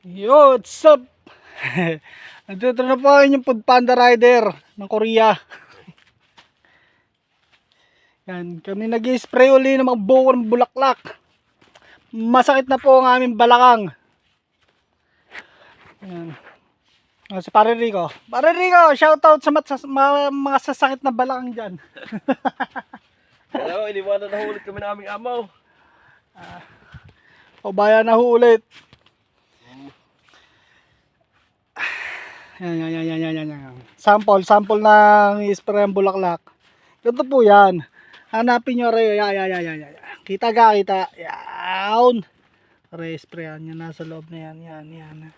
Yo, what's up? Nandito na po yung Food Panda Rider ng Korea. Yan, kami nag-spray uli ng mga buko ng bulaklak. Masakit na po ang aming balakang. Yan. Si Pare Rico. Pare Rico, shoutout sa mga sasakit na balakang dyan. Hello, iniwanan na ulit kami ng aming amaw. O bayan na ho ulit. Yan. Sample ng spray ng bulaklak. Ito po yan. Hanapin nyo rin. Yan. Kita. Yan. Sprayan yan. Nasa loob na yan.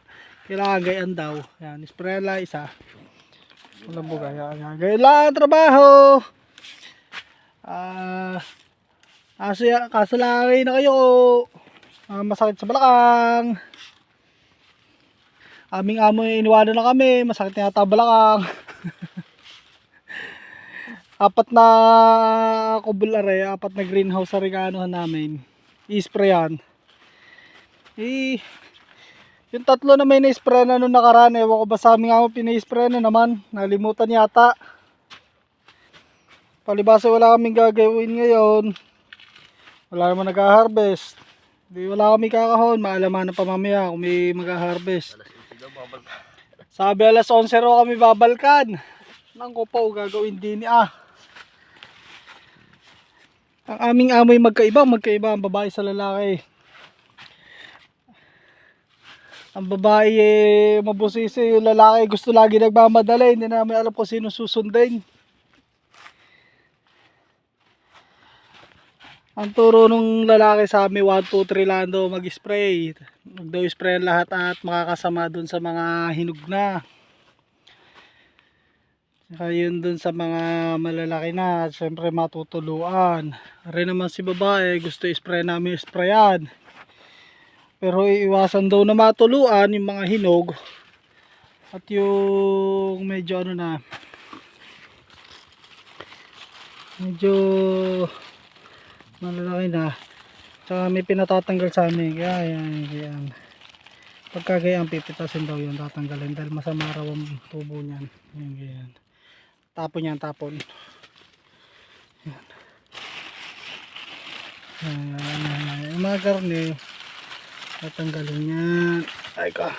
Kailangan gayan daw. Yan. Sprayan lang isa. Walang buga. Yan. Gayan lang trabaho. Kaso lang na kayo. Masakit sa balakang. Aming amo iniwanan na kami, masakit na yata balakang. Apat na kubulare, apat na greenhouse sa reganohan namin. I-sprayan. Yung tatlo na may na-spray na nung nakaraan, ewan ko ba sa aming amo pina-spray na naman, nalimutan yata. Palibasa wala kaming gagawin ngayon. Wala naman nag-harvest. Wala kami kakahon, maalaman na pa mamaya kung may mag-harvest. Sabi alas 11 raw kami babalkan. Nang ko pa gagawin din Ang aming amoy magkaiba ang babae sa lalaki. Ang babae mabusisi, yung lalaki gusto lagi nagmamadali, hindi namin alam kung sino susundin. Ang turo nung lalaki sa amin 1, 2, 3 lang daw mag-spray. Magdaw spray lahat at makakasama dun sa mga hinog na. Saka yun dun sa mga malalaki na, syempre matutuluan. Rin naman si babae, gusto i-spray namin sprayan. Pero iiwasan daw na matuluan yung mga hinog. At yung medyo medyo malalaki na. Tsaka may pinatatanggal sa amin. Yan. Pagka gayaan pipitasin daw yun, tatanggalin dahil masama raw ang tubo niyan. Yan. Tapon yan. Yan. Yung mga karne, tatanggalin yan. Ay ka.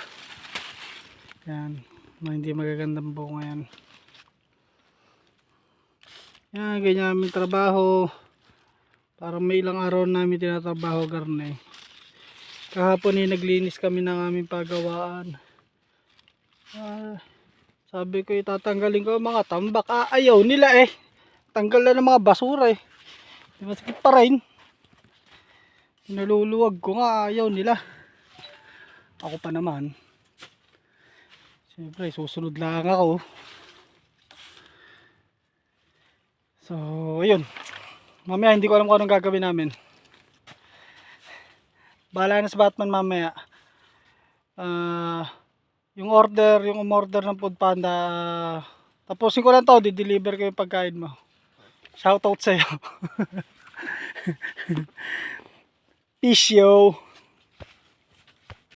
Yan. Hindi magagandang bunga yan. Yan, ganyan aming trabaho. Parang may ilang araw namin tinatrabaho garne. Kahapon naglinis kami ng aming pagawaan. Sabi ko itatanggalin ko mga tambak. Ayaw nila Tanggal na ng mga basura Masakit pa rin. Naluluwag ko nga, ayaw nila. Ako pa naman. Siyempre susunod lang ako. So ayun. Mamaya hindi ko alam kung anong gagawin namin. Bahala na sa Batman mamaya. Yung umorder ng Food Panda, tapusin ko lang to, di-deliver ko yung pagkain mo. Shoutout sa'yo. Peace yo.